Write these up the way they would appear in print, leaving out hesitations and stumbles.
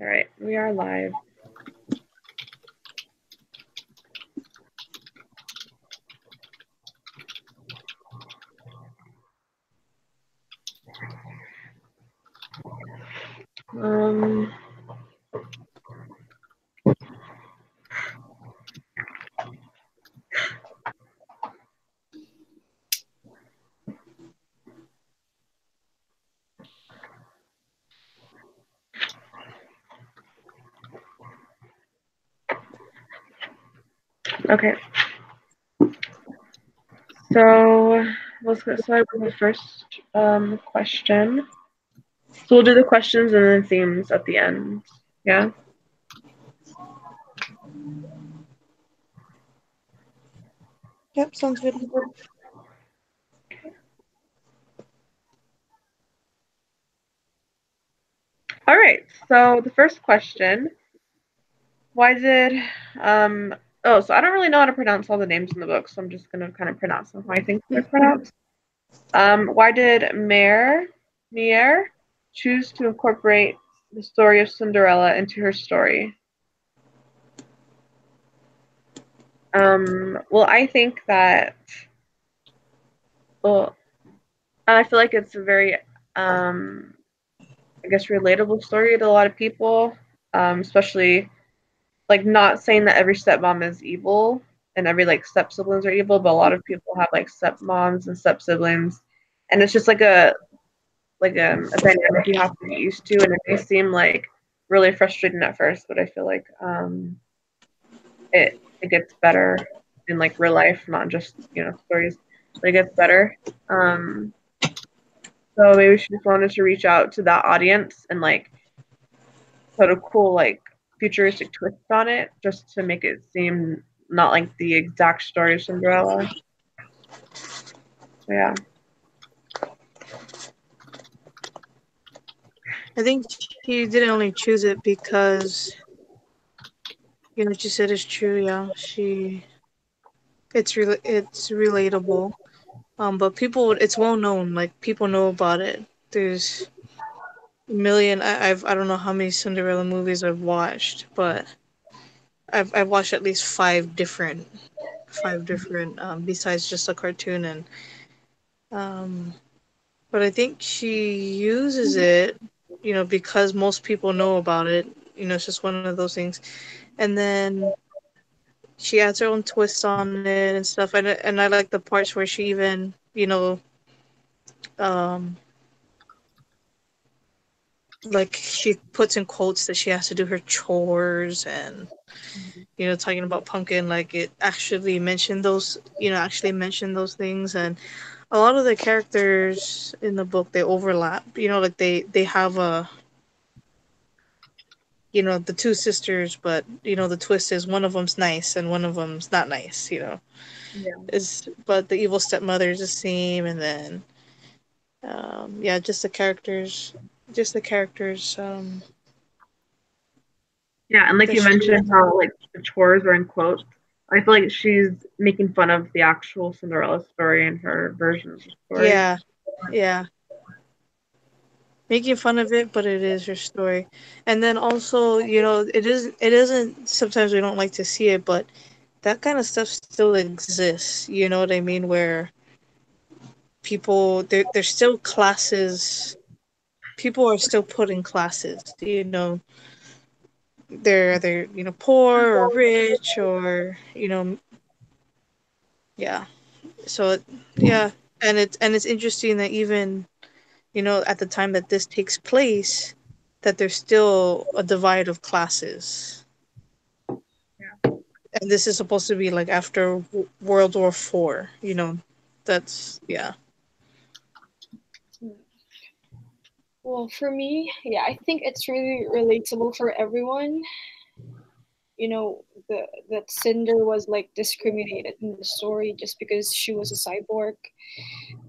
All right, we are live. Okay. So let's get started with the first question. So we'll do the questions and then themes at the end. Yeah. Yep, sounds good. All right. So the first question: why did so I don't really know how to pronounce all the names in the book, so I'm just gonna kind of pronounce them how I think they're pronounced. Why did Mier choose to incorporate the story of Cinderella into her story? Well, I think that, well, I feel like it's a very, I guess, relatable story to a lot of people, especially, like, not saying that every stepmom is evil and every, like, step siblings are evil, but a lot of people have, like, stepmoms and step siblings, and it's just a dynamic you have to get used to, and it may seem like really frustrating at first, but I feel like it gets better in like real life, not just stories. But it gets better. So maybe she just wanted to reach out to that audience and like put a cool like futuristic twist on it, just to make it seem not like the exact story of Cinderella. So yeah. I think she didn't only choose it because what you said is true. Yeah, it's relatable. But people, it's well known. Like people know about it. There's a million. I don't know how many Cinderella movies I've watched, but I've watched at least five different besides just a cartoon and um. But I think she uses it, because most people know about it. It's just one of those things. And then she adds her own twist on it and stuff. And I like the parts where she even, um, like she puts in quotes that she has to do her chores and talking about pumpkin, like it actually mentioned those things. And a lot of the characters in the book, they overlap. Like they have a the two sisters, but the twist is one of them's nice and one of them's not nice. Yeah. Is but the evil stepmother is the same, and then yeah, just the characters. Yeah, and like That you she mentioned how like the chores were in quotes. I feel like she's making fun of the actual Cinderella story and her version of the story. Yeah, yeah, making fun of it, but it is her story. And then also, it isn't. Sometimes we don't like to see it, but that kind of stuff still exists. You know what I mean? Where there's still classes. People are still put in classes. They're either poor or rich, or yeah. So yeah, and it's interesting that even at the time that this takes place, that there's still a divide of classes. Yeah. And this is supposed to be like after World War IV. That's yeah. Well, for me, yeah, I think it's really relatable for everyone. That Cinder was like discriminated in the story just because she was a cyborg,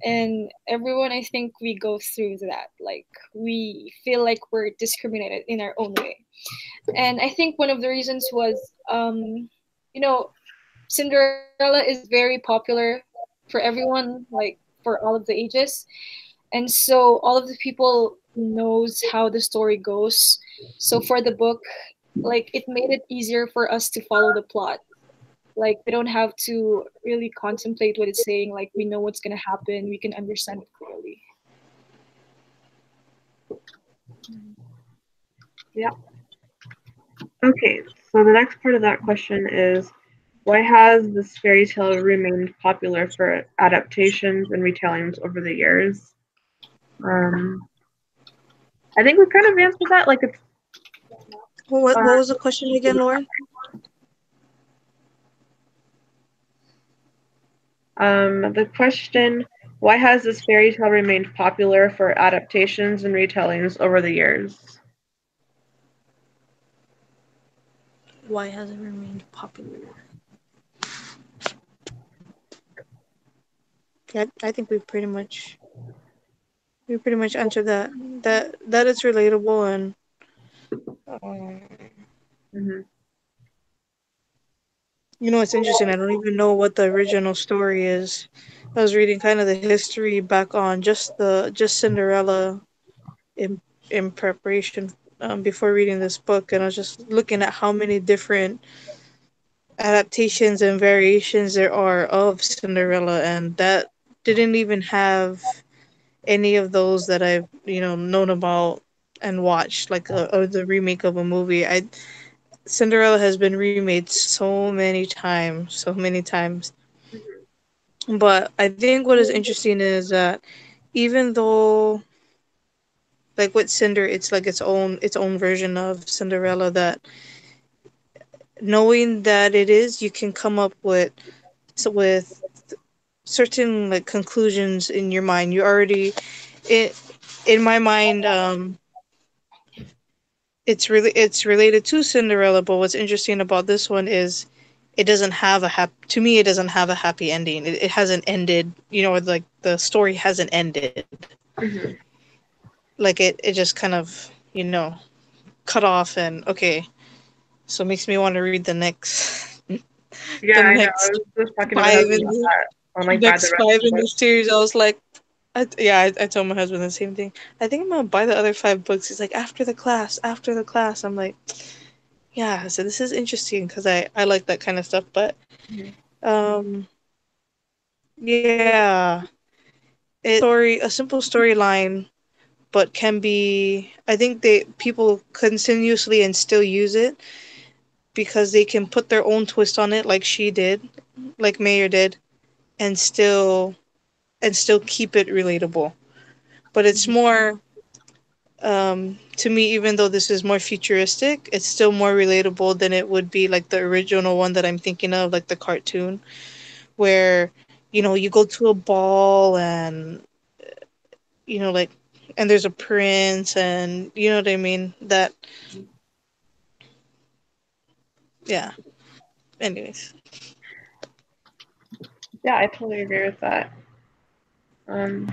and everyone, I think we go through that. Like we feel like we're discriminated in our own way, and I think one of the reasons was, you know, Cinderella is very popular for everyone, like for all of the ages, and so all of the people knows how the story goes. So for the book, like it made it easier for us to follow the plot. Like we don't have to really contemplate what it's saying. Like we know what's gonna happen. We can understand it clearly. Yeah. Okay, so the next part of that question is, why has this fairy tale remained popular for adaptations and retellings over the years? I think we kind of answered that. Like it's What was the question again, Lauren? the question, why has this fairy tale remained popular for adaptations and retellings over the years? Why has it remained popular? Yeah, I think we pretty much answered that. That it's relatable and Mm-hmm. you know, it's interesting. I don't even know what the original story is. I was reading kind of the history back on just Cinderella in preparation before reading this book, and I was just looking at how many different adaptations and variations there are of Cinderella, and that didn't even have any of those that I've known about and watched, like the remake of a movie. I Cinderella has been remade so many times. But I think what is interesting is that even though, like with Cinder, it's like its own version of Cinderella, that knowing that it is, you can come up with certain like conclusions in your mind. You already it in my mind, it's related to Cinderella, but what's interesting about this one is it doesn't have a to me, it doesn't have a happy ending. It hasn't ended, like the story hasn't ended. Mm-hmm. Like it just kind of, cut off, and okay, so it makes me want to read the next Yeah, the I know. I next was just talking to my five husband in about the that on like buy the next rest five of in it. the series. I was like, I told my husband the same thing. I think I'm gonna buy the other 5 books. He's like, after the class, after the class. I'm like, yeah. So this is interesting because I like that kind of stuff. But Mm-hmm. um, yeah, a simple storyline, but can be. I think people continuously and still use it because they can put their own twist on it, like she did, like Mayer did, and still keep it relatable. But it's more, to me, even though this is more futuristic, it's still more relatable than it would be like the original one that I'm thinking of, like the cartoon, where you go to a ball and like, and there's a prince, and you know what I mean. That, yeah. Anyways, Yeah, I totally agree with that. Um,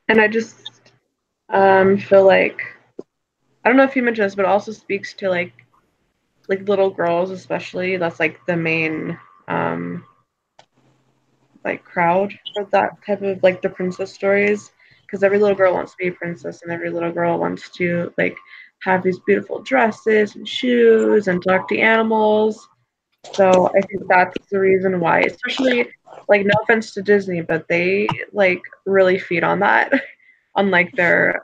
and I just feel like I don't know if you mentioned this, but it also speaks to like little girls, especially. That's like the main um like crowd for that type of like the princess stories, because every little girl wants to be a princess, and every little girl wants to like have these beautiful dresses and shoes and talk to animals. So I think that's the reason why, especially like no offense to Disney, but they like really feed on that, on like their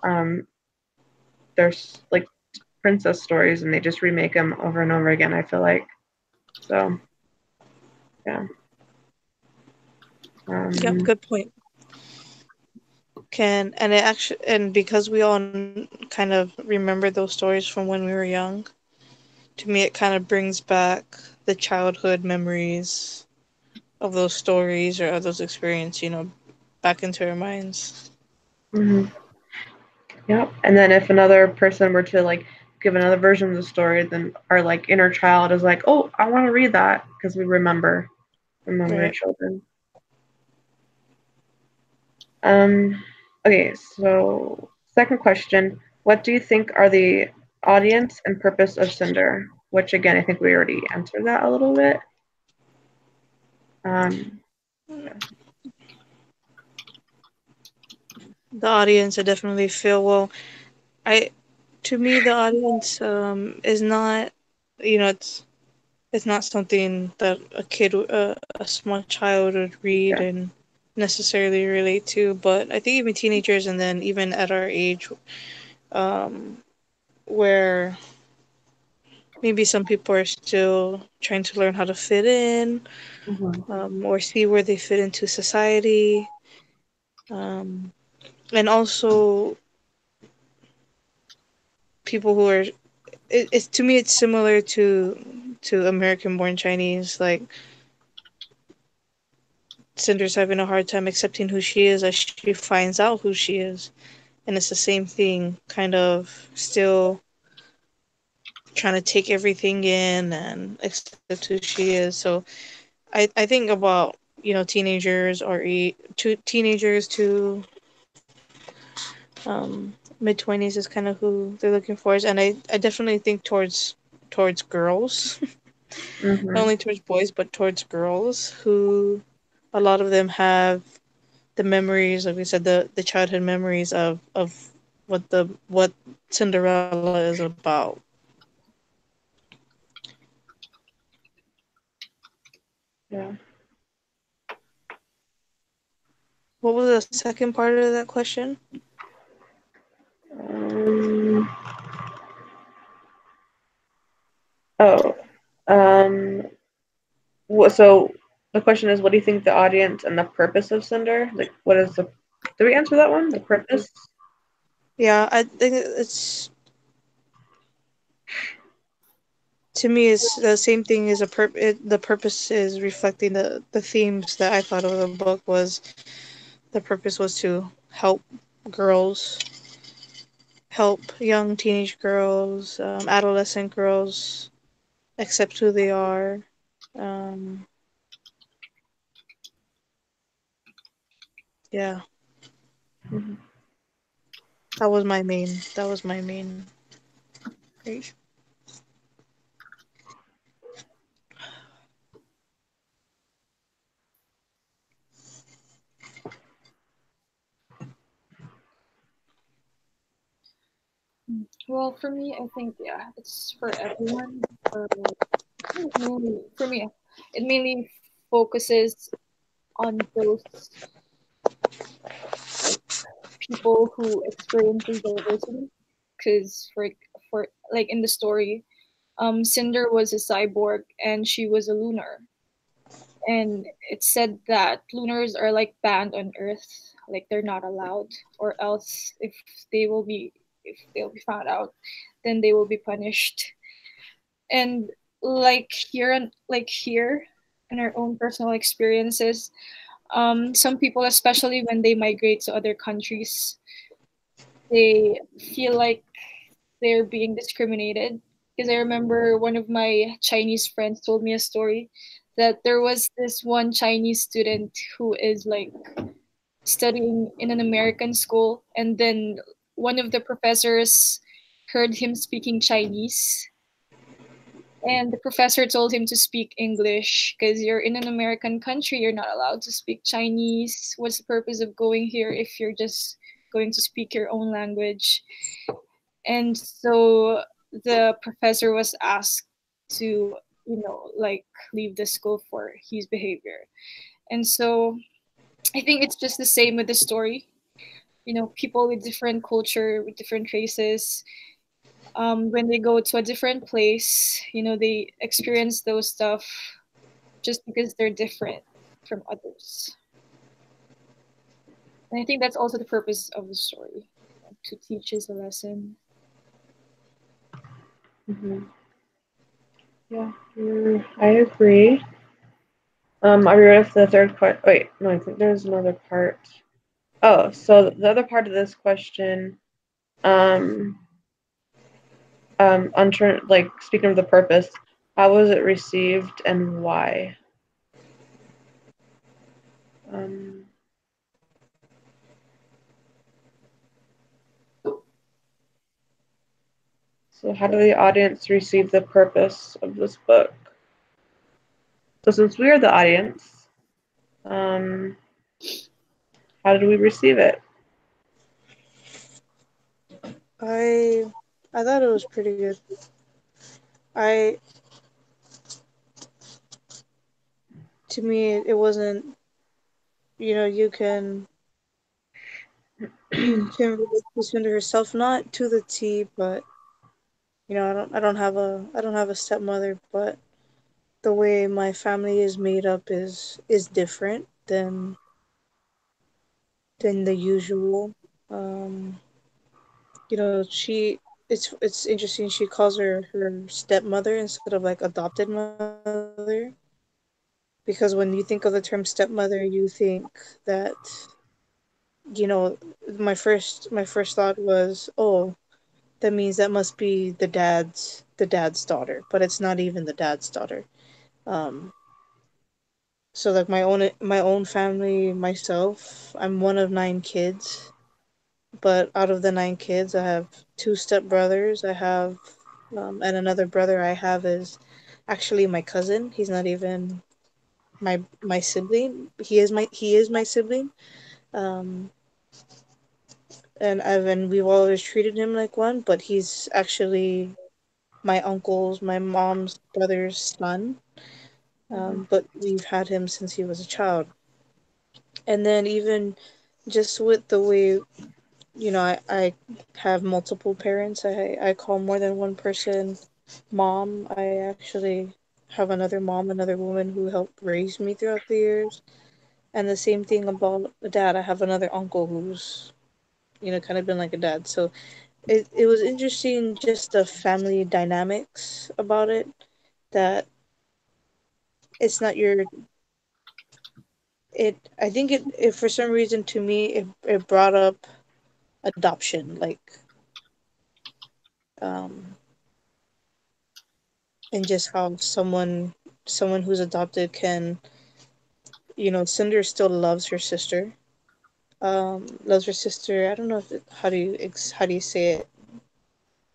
like princess stories, and they just remake them over and over again. I feel like so yeah. yep, Um, good point. And it actually, and because we all kind of remember those stories from when we were young, to me it kind of brings back the childhood memories of those stories or of those experiences, back into our minds. mhm. Yep. And then if another person were to like give another version of the story, then our like inner child is like, oh, I want to read that because we remember from when we were Right. children. Um, okay, so second question. What do you think are the audience and purpose of Cinder? Which again, I think we already answered that a little bit. Um, the audience, I definitely feel, well, I to me the audience is not, you know, it's not something that a kid, a small child would read Yeah. and necessarily relate to. But I think even teenagers, and then even at our age, um, where maybe some people are still trying to learn how to fit in, Mm-hmm. or see where they fit into society, um, and also people who are. It's to me, it's similar to American-born Chinese, like Cinder's having a hard time accepting who she is as she finds out who she is. And it's the same thing, kind of still trying to take everything in and accept who she is. So I think about, you know, teenagers or teenagers to mid 20s is kind of who they're looking for. And I definitely think towards girls, not Mm-hmm. only towards boys, but towards girls who a lot of them have the memories, like we said, the childhood memories of what Cinderella is about. Yeah. What was the second part of that question? Um, oh. Um, so the question is, what do you think the audience and the purpose of Cinder? Like, what is the? Did we answer that one? The purpose. Yeah, I think it's to me it's the same thing as the purpose is reflecting the themes that I thought of the book was the purpose was to help girls, help young teenage girls, adolescent girls accept who they are. Um, yeah, Mm-hmm. that was my main page. Well, for me, I think yeah, it's for everyone. Mainly for me, it mainly focuses on those like people who experiences diversity. Because for like in the story, Cinder was a cyborg and she was a lunar, and it said that lunars are like banned on Earth, like they're not allowed, or else they will be if they'll be found out, then they will be punished. And like here in our own personal experiences, some people, especially when they migrate to other countries, they feel like they're being discriminated. Because I remember one of my Chinese friends told me a story that there was this one Chinese student who is like studying in an American school, and then one of the professors heard him speaking Chinese, and the professor told him to speak English because you're in an American country, you're not allowed to speak Chinese. What's the purpose of going here if you're just going to speak your own language? And so the professor was asked to, like leave the school for his behavior. And so I think it's just the same with the story. People with different culture, with different races, when they go to a different place, they experience those stuff just because they're different from others. And I think that's also the purpose of the story, to teach us a lesson. Mm-hmm. Yeah, I agree. Are we ready for the third part? Wait, no, I think there's another part. Oh, so the other part of this question, um, like speaking of the purpose, how was it received and why? Um, so how did the audience receive the purpose of this book? So since we are the audience, um, how did we receive it? I I thought it was pretty good. I To me it wasn't, you can relate to Cinder herself, not to the T, but I don't have a stepmother, but the way my family is made up is different than the usual. Um, it's interesting. She calls her stepmother instead of like adopted mother, because when you think of the term stepmother, you think that you know my first thought was, oh, that means that must be the dad's daughter, but it's not even the dad's daughter. Um, so like my own family, myself, I'm one of 9 kids, but out of the 9 kids, I have 2 stepbrothers. I have and another brother I have is actually my cousin. He's not even my sibling. He is my sibling. Um, and we've always treated him like one, but he's actually my mom's brother's son. Mhm. But we've had him since he was a child. And then even just with the way, I have multiple parents. I call more than one person mom. I actually have another mom, another woman who helped raise me throughout the years. And the same thing about a dad. I have another uncle who's, kind of been like a dad. So it was interesting, just the family dynamics about it, that it's not your it I think it for some reason, to me, it brought up adoption, like, um and just how someone who's adopted can, Cinder still loves her sister. I don't know if how do you say it?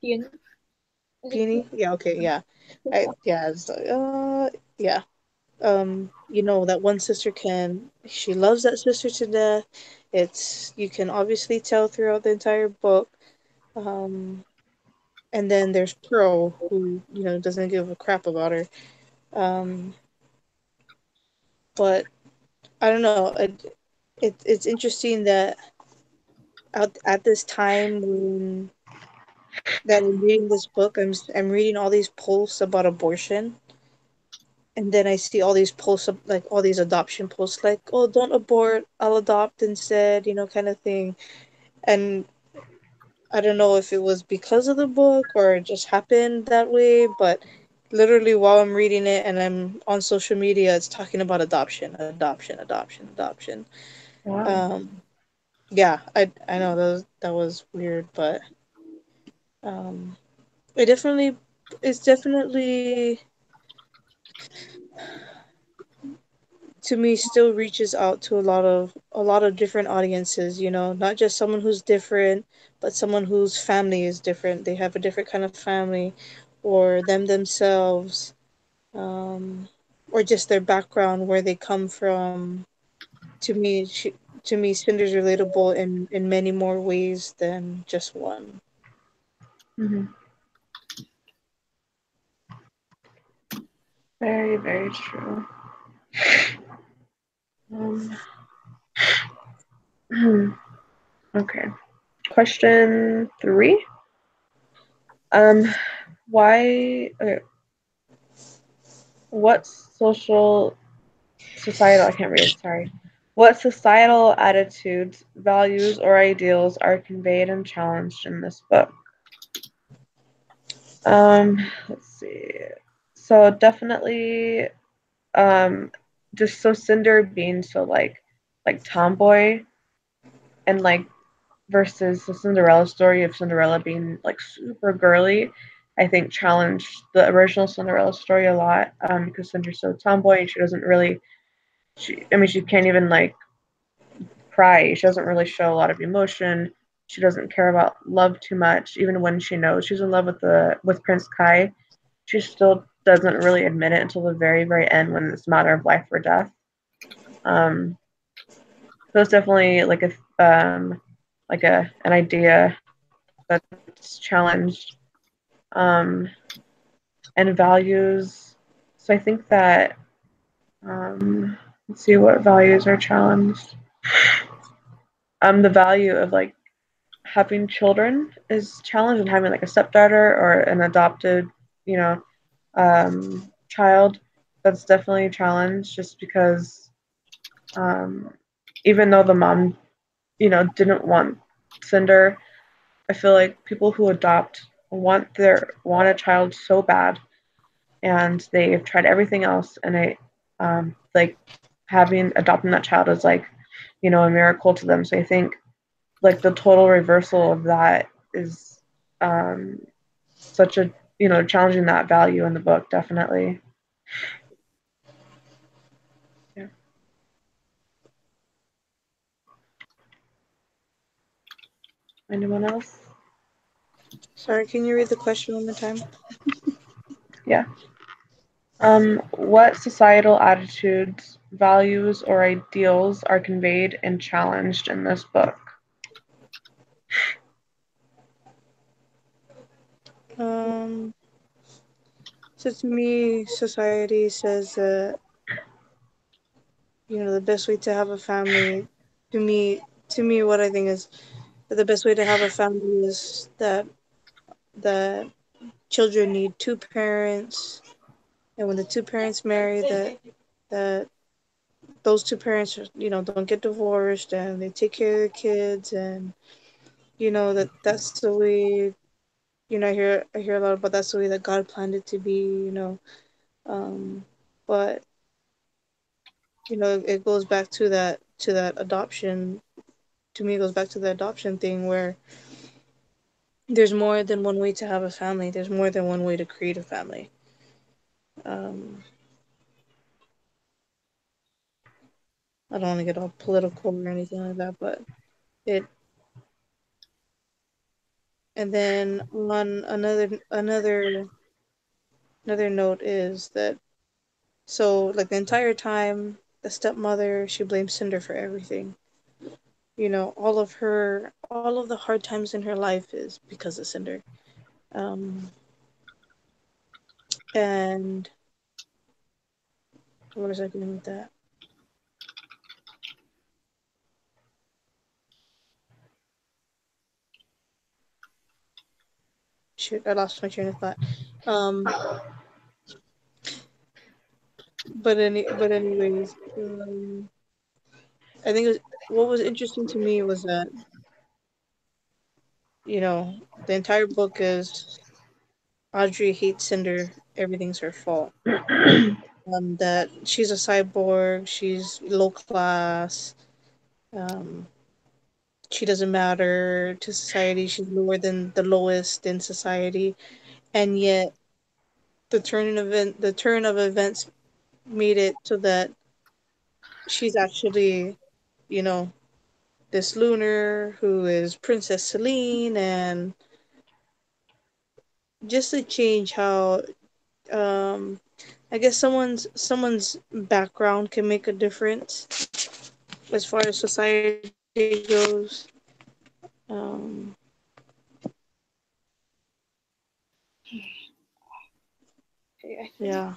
Piano? Is it Peony? piano? Yeah, okay, yeah. It's like, yeah. That one sister she loves that sister to death. You can obviously tell throughout the entire book. Um, and then there's Pearl, who, doesn't give a crap about her. Um, but I don't know. It's interesting that at this time that I'm reading this book, I'm reading all these posts about abortion, and then I see all these posts like all these adoption posts, like, oh, don't abort, I'll adopt instead, kind of thing. And I don't know if it was because of the book or it just happened that way, but literally while I'm reading it and I'm on social media, it's talking about adoption, adoption, adoption, adoption. Wow. Um, yeah, I know that was weird, but um, it's definitely to me still reaches out to a lot of different audiences, not just someone who's different, but someone whose family is different. They have a different kind of family, or themselves, um, or just their background, where they come from. To me, Cinder's relatable in many more ways than just one. Mhm. Very, very true. Um, okay. Question 3. Um, why? Okay. What societal? I can't read. Sorry. What societal attitudes, values, or ideals are conveyed and challenged in this book? Let's see. So definitely, um, just so Cinder being so like tomboy, and like versus the Cinderella story of Cinderella being like super girly, I think challenged the original Cinderella story a lot, because Cinder's so tomboy and she doesn't really, she can't even like cry. She doesn't really show a lot of emotion. She doesn't care about love too much, even when she knows she's in love with Prince Kai. She still doesn't really admit it until the very, very end when it's a matter of life or death. Um, so it's definitely like an idea that what's challenged, um, and values. So I think that let's see what values are challenged. The value of like having children is challenged, and having like a stepdaughter or an adopted, you know, child, that's definitely a challenge. Just because um, even though the mom, didn't want Cinder, I feel like people who adopt want a child so bad, and they've tried everything else, and like having adopting that child is like, a miracle to them. So I think like the total reversal of that is um, such a, challenging that value in the book, definitely. Yeah. Anyone else? Sorry, can you read the question one more time? Yeah. What societal attitudes, values, or ideals are conveyed and challenged in this book? Um, so to me, society says that, the best way to have a family, to me, what I think is that the best way to have a family is that children need two parents, and when the two parents marry, that those two parents, don't get divorced, and they take care of their kids, and that's the way. I hear a lot about that's the way that God planned it to be. Um, but it goes back to that adoption. To me, it goes back to the adoption thing where there's more than one way to have a family. There's more than one way to create a family. Um, I don't want to get all political or anything like that, but it. And then on another note is that, so like the entire time the stepmother, she blames Cinder for everything. All of the hard times in her life is because of Cinder. Um, and where was I going with that? Shoot, I lost my train of thought. Um, but anyways, I think what was interesting to me was that the entire book is Audrey hates Cinder. Everything's her fault. That she's a cyborg. She's low class. Um, she doesn't matter to society. She's lower than the lowest in society, and yet the turn of events made it so that she's actually, you know, this lunar who is Princess Celine, and just to change how, um, I guess someone's background can make a difference as far as society goes. Um, Okay, I think yeah,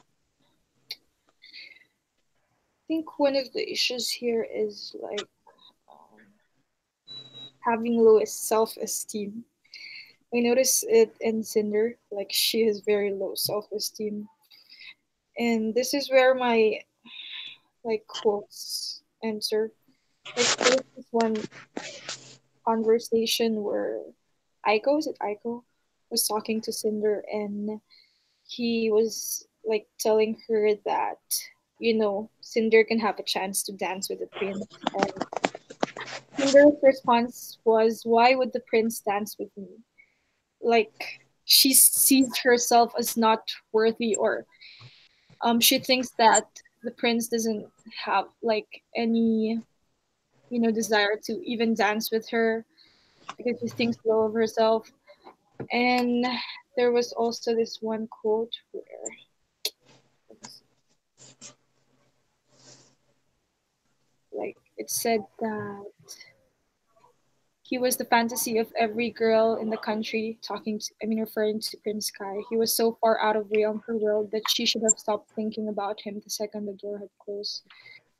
one of the issues here is like um, having lowest self-esteem. I notice it in Cinder, like she has very low self-esteem, and this is where my like quotes answer. Like there was this one conversation where Aiko, is it Aiko, was talking to Cinder, and he was like telling her that Cinder can have a chance to dance with the prince, and Cinder's response was, "Why would the prince dance with me?" Like she sees herself as not worthy, or she thinks that the prince doesn't have like any desire to even dance with her because she thinks low of herself. And there was also this one quote where like it said that He was the fantasy of every girl in the country, referring to Prince Kai. He was so far out of her world that she should have stopped thinking about him the second the door had closed.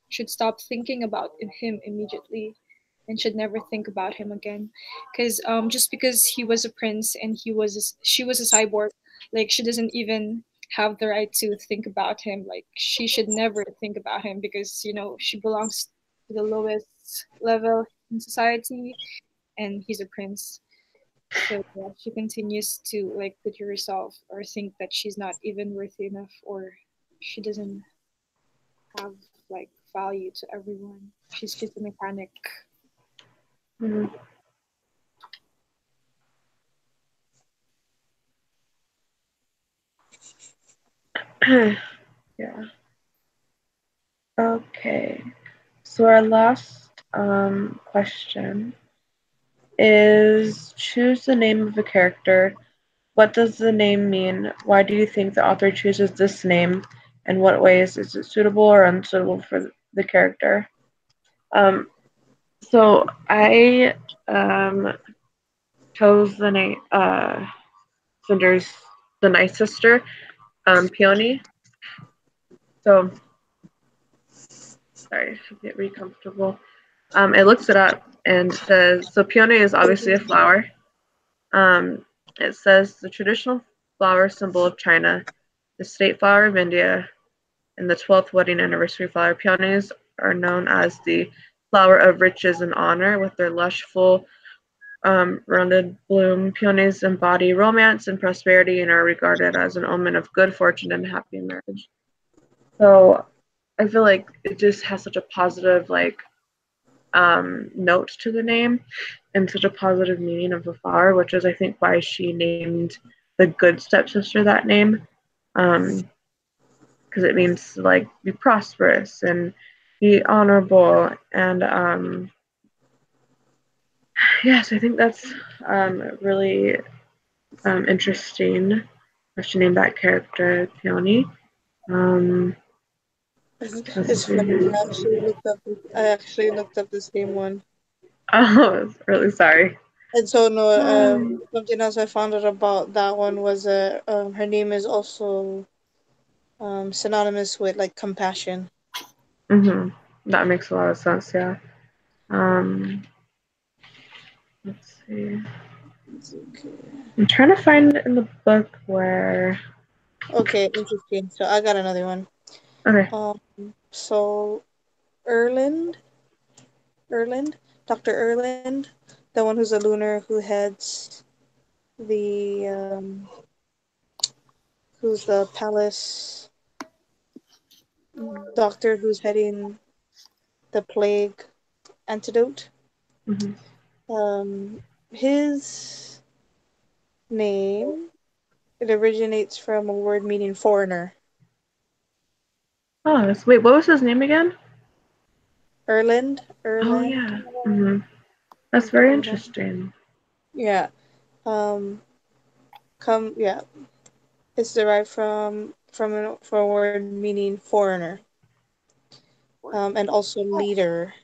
Should stop thinking about him immediately and should never think about him again. Because just because he was a prince and she was a cyborg, like she doesn't even have the right to think about him. Like she should never think about him because she belongs to the lowest level in society and he's a prince. So yeah, she continues to like put herself or think that she's not even worthy enough or she doesn't have like value to everyone. She's just a mechanic. Mm-hmm. Yeah. Okay. So our last question is choose the name of a character. What does the name mean? Why do you think the author chooses this name? In what ways is it suitable or unsuitable for the character? So I chose the name Cinder's the Night Sister, Peony. So sorry, I should get really comfortable. It looks it up and says so peony is obviously a flower. It says the traditional flower symbol of China, the state flower of India, and the 12th wedding anniversary flower. Peonies are known as the flower of riches and honor, with their lush, full, rounded bloom. Peonies embody romance and prosperity and are regarded as an omen of good fortune and happy marriage. So I feel like it just has such a positive note to the name and such a positive meaning of the flower, which is I think why she named the good stepsister that name, because it means to, like, be prosperous and be honorable and yes, I think that's really interesting. She named that character Peony. Let's It's see. funny. I actually looked up the same one. Oh, really sorry. And so no, Um, something else I found out about that one was her name is also synonymous with like compassion. mm-hmm. That makes a lot of sense. Yeah. Um, let's see. Okay. I'm trying to find in the book where. Okay, interesting. So I got another one. Okay. So Erland, Erland, Dr. Erland, the one who's a lunar who heads the who's the palace doctor who's heading the plague antidote. Mm-hmm. His name it originates from a word meaning foreigner. Oh, wait. What was his name again? Erland, Oh Erland, yeah. Mm-hmm. That's something very like that. interesting. Yeah. Um. Come. Yeah. It's derived from a word meaning foreigner. And also leader.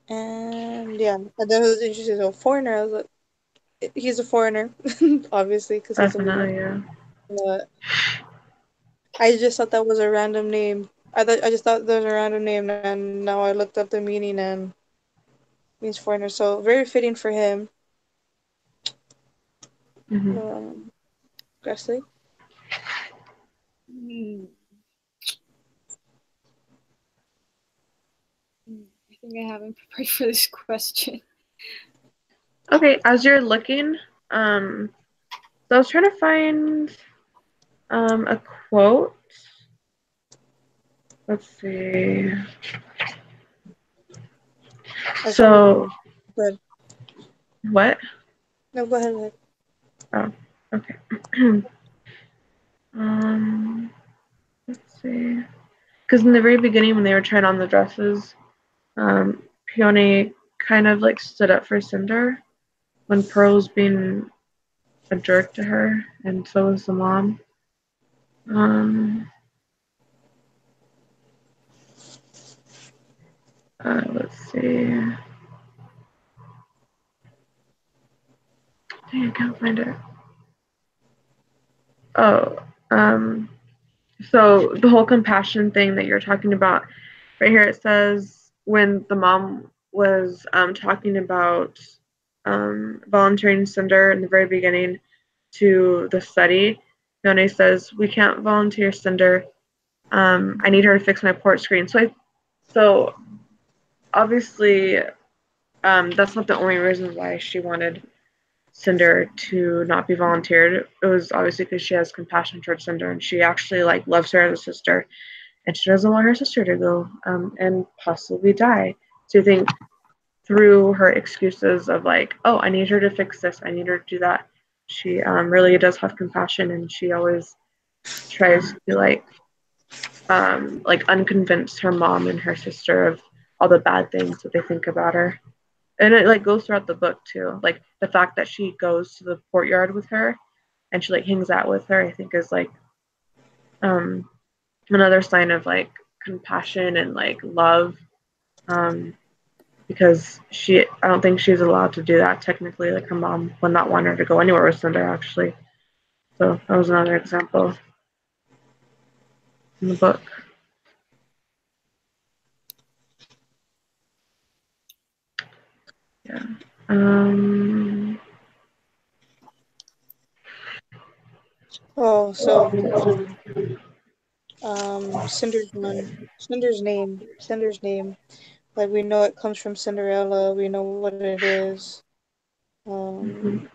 And yeah, and that was interesting. So foreigner, I was like, he's a foreigner, obviously, because he's a lunar. Definitely. Yeah. But I just thought that was a random name. I just thought that was a random name, and now I looked up the meaning and it means foreigner. So very fitting for him. Mm-hmm. Presley. Hmm. I think I haven't prepared for this question. Okay. As you're looking, so I was trying to find a quote. Let's see. I found So it. Good. what? No, go ahead. Oh, okay. um, let's see. Because in the very beginning, when they were trying on the dresses, Peony kind of like stood up for Cinder when Pearl was being a jerk to her, and so was the mom. Um, let's see. Dang, I can't find it. Oh, um, so the whole compassion thing that you're talking about, right here it says when the mom was talking about volunteering Cinder in the very beginning to the study, Yone says, "We can't volunteer Cinder. I need her to fix my port screen." So obviously, that's not the only reason why she wanted Cinder to not be volunteered. It was obviously because she has compassion towards Cinder and she actually like loves her as a sister, and she doesn't want her sister to go and possibly die. So I think through her excuses of like, oh, I need her to fix this, I need her to do that, she really does have compassion, and she always tries to like unconvince her mom and her sister of all the bad things that they think about her. And it like goes throughout the book too. Like the fact that she goes to the courtyard with her and she like hangs out with her, I think is like um another sign of like compassion and like love. Um because I don't think she's allowed to do that technically. Like her mom would not want her to go anywhere with Cinder actually. So that was another example in the book. Yeah. Oh, so Cinder's name. Like we know it comes from Cinderella. We know what it is. Um,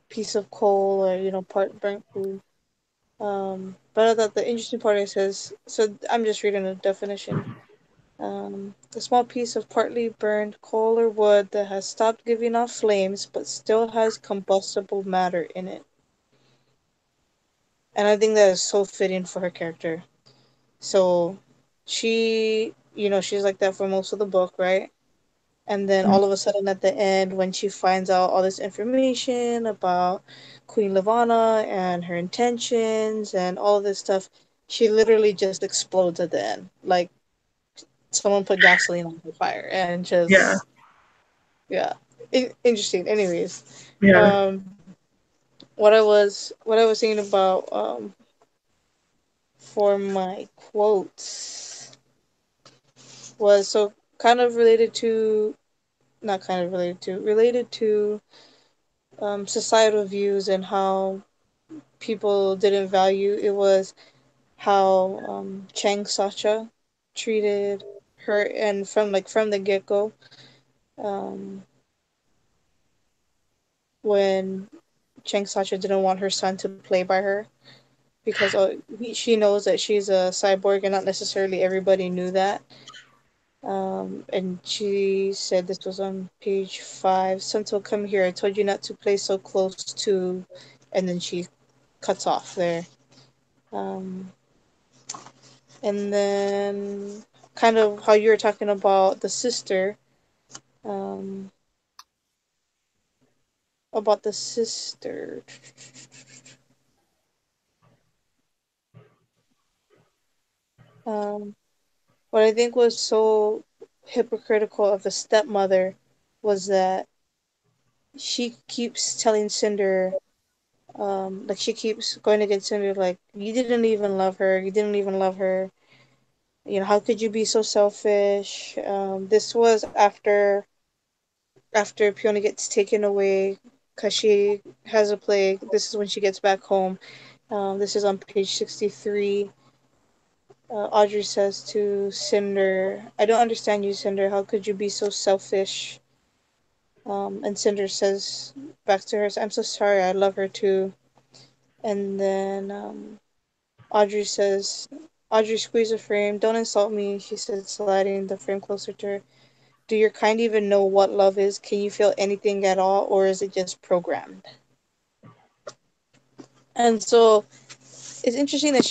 Piece of coal or part burnt food. But I thought the interesting part is says so. I'm just reading the definition. A small piece of partly burned coal or wood that has stopped giving off flames but still has combustible matter in it. And I think that is so fitting for her character. So she's like that for most of the book, right? And then all of a sudden at the end, when she finds out all this information about Queen Levana and her intentions and all of this stuff, she literally just explodes at the end. Like someone put gasoline on her fire and Yeah. just, yeah. Interesting. Anyways, Yeah. um, what I was thinking about for my quotes was so kind of related to not kind of related to societal views and how people didn't value it was how Chang Sacha treated her and from the get go um, when Chang Sacha didn't want her son to play by her because she knows that she's a cyborg and not necessarily everybody knew that. And she said this was on page 5. Sento, come here. I told you not to play so close to, and then she cuts off there. Um, and then kind of how you were talking about the sister, um, about the sister. Um, what I think was so hypocritical of the stepmother was that she keeps telling Cinder, like she keeps going against Cinder, like you didn't even love her, you didn't even love her. How could you be so selfish? This was after Peony gets taken away because she has a plague. This is when she gets back home. This is on page 63. Audrey says to Cinder, I don't understand you, Cinder. How could you be so selfish? And Cinder says back to her, I'm so sorry. I love her too. And then Audrey squeezed the frame. Don't insult me, she said, sliding the frame closer to her. Do your kind even know what love is? Can you feel anything at all, or is it just programmed? And so it's interesting that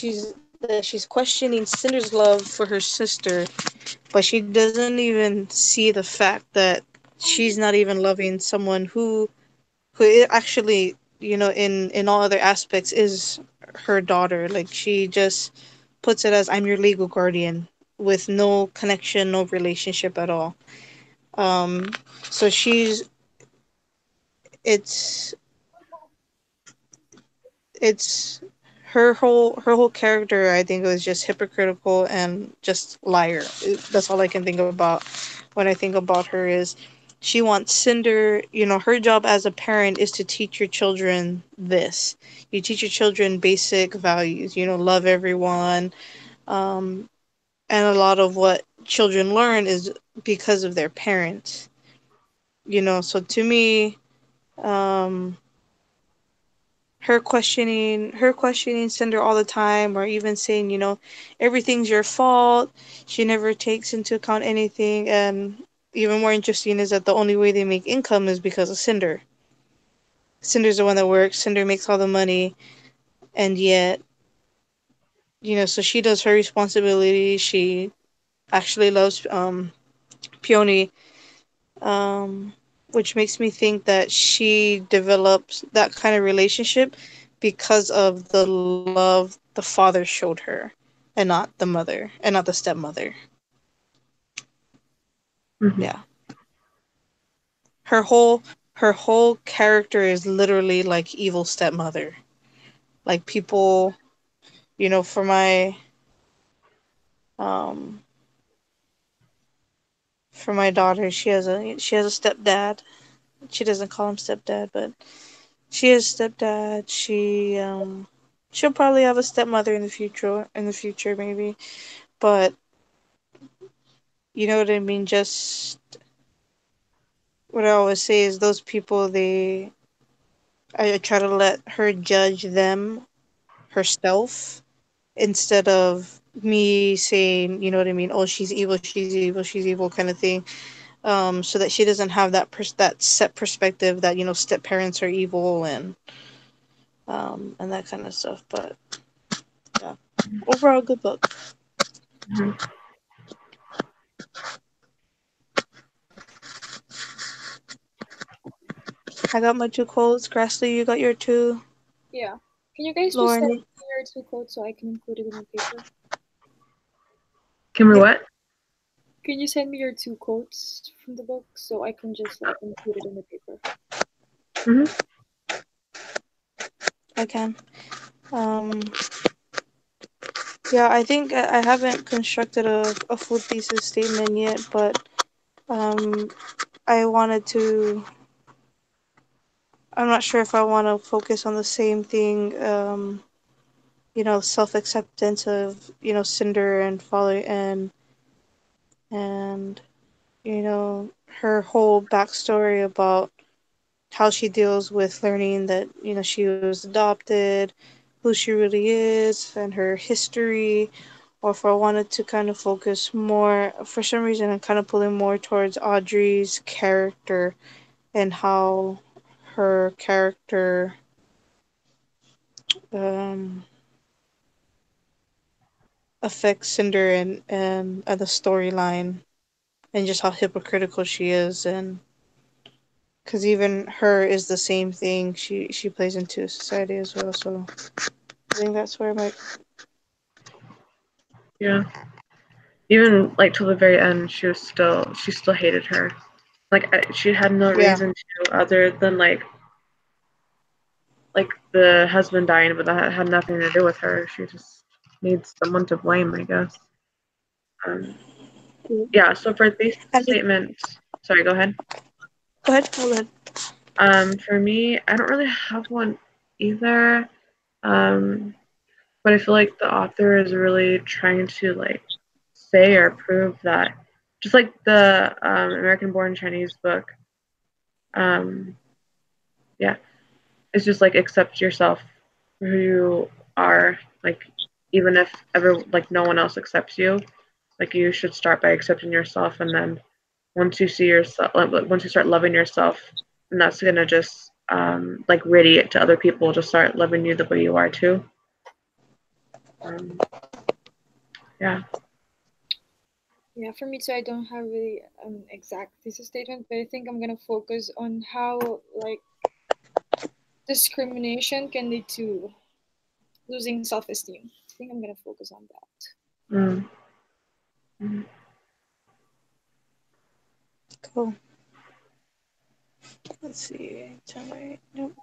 she's questioning Cinder's love for her sister, but she doesn't even see the fact that she's not even loving someone who actually, in all other aspects is her daughter. Like she just puts it as I'm your legal guardian with no connection, no relationship at all. Um, so it's it's her whole character. I think was just hypocritical and just liar. That's all I can think about when I think about her. Is she wants Cinder, her job as a parent is to teach your children this. You teach your children basic values, love everyone. Um, and a lot of what children learn is because of their parents. So to me, um, her questioning Cinder all the time, or even saying, everything's your fault. She never takes into account anything, and even more interesting is that the only way they make income is because of Cinder. Cinder's the one that works. Cinder makes all the money, and yet, so she does her responsibility. She actually loves Peony, um, which makes me think that she develops that kind of relationship because of the love the father showed her, and not the mother, and not the stepmother. Mm-hmm. Yeah, her whole her whole character is literally like evil stepmother. Like people, for um my daughter, she has a stepdad. She doesn't call him stepdad, but she has stepdad. She'll probably have a stepmother in the future. In the future, maybe. But you know what I mean. Just what I always say is those people. I try to let her judge them herself instead of me saying, you know what I mean. Oh, she's evil. She's evil. She's evil, kind of thing. So that she doesn't have that set perspective that step parents are evil and that kind of stuff. But yeah, overall, good book. Mm-hmm. I got my two quotes. Grassley, you got your two. Yeah. Can you guys just send Lauren, me your two quotes so I can include it in the paper? Can we yeah, what? Can you send me your two quotes from the book so I can just like include it in the paper? Mm-hmm. I can. Um, yeah, I think I haven't constructed a full thesis statement yet, but um, I wanted to. I'm not sure if I want to focus on the same thing. Self acceptance of Cinder and follow and her whole backstory about how she deals with learning that she was adopted, who she really is, and her history. Or if I wanted to kind of focus more, for some reason, I'm kind of pulling more towards Audrey's character and how her character um, affects Cinder and the storyline, and just how hypocritical she is, and because even her is the same thing, she plays into society as well. So I think that's where my Yeah. Even like till the very end, she still hated her. Like she had no yeah. reason to other than like the husband dying, but that had nothing to do with her. She just needs someone to blame, I guess. Um, yeah. So for these I mean, statements, sorry, go ahead. go ahead. Go ahead. For me, I don't really have one either. Um, but I feel like the author is really trying to like say or prove that, just like the American-born Chinese book. Um, yeah, it's just like accept yourself for who you are. Like even if ever like no one else accepts you, like you should start by accepting yourself, and then once you see yourself, like, once you start loving yourself, and that's gonna just like radiate to other people to start loving you the way you are too. Um, yeah. Yeah, for me too, I don't have really an exact thesis statement, but I think I'm gonna focus on how like discrimination can lead to losing self-esteem. I think I'm gonna focus on that. Mm. Mm. Cool. Let's see. Nope.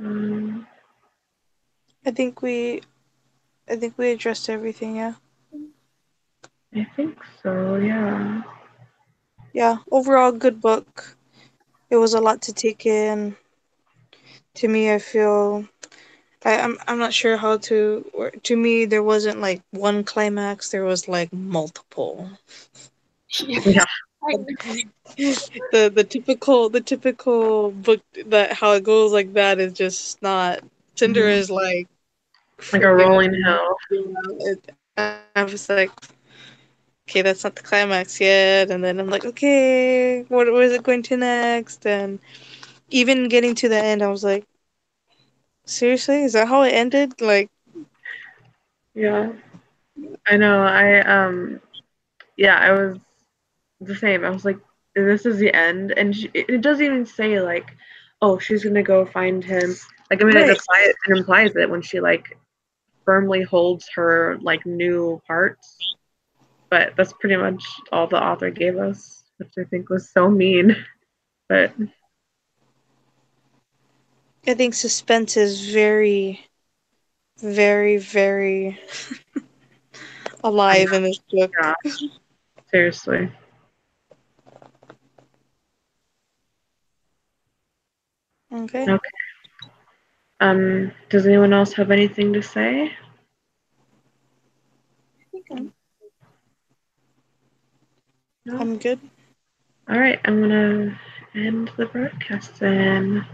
Um, I think we addressed everything. Yeah. I think so. Yeah. Yeah. Overall, good book. It was a lot to take in. To me, I feel I'm not sure how to. To me, there wasn't like one climax. There was like multiple. Yeah. Yeah. The typical book that how it goes like that is just not. Cinder Mhm. is like Like a freaking. rolling hill. I was like, okay, that's not the climax yet, and then I'm like, okay, where is it going to next? And even getting to the end, I was like, seriously, is that how it ended? Like, Yeah. I know. Yeah, I was the same. I was like, this is the end, and it doesn't even say like, oh, she's gonna go find him. Like, I mean, right. it implies it when she like firmly holds her like new parts, but that's pretty much all the author gave us, which I think was so mean. But I think suspense is very, very, very I alive in know, this book. gosh, seriously. Okay. Okay. Does anyone else have anything to say? I think No. I'm good. All right, I'm gonna end the broadcast then.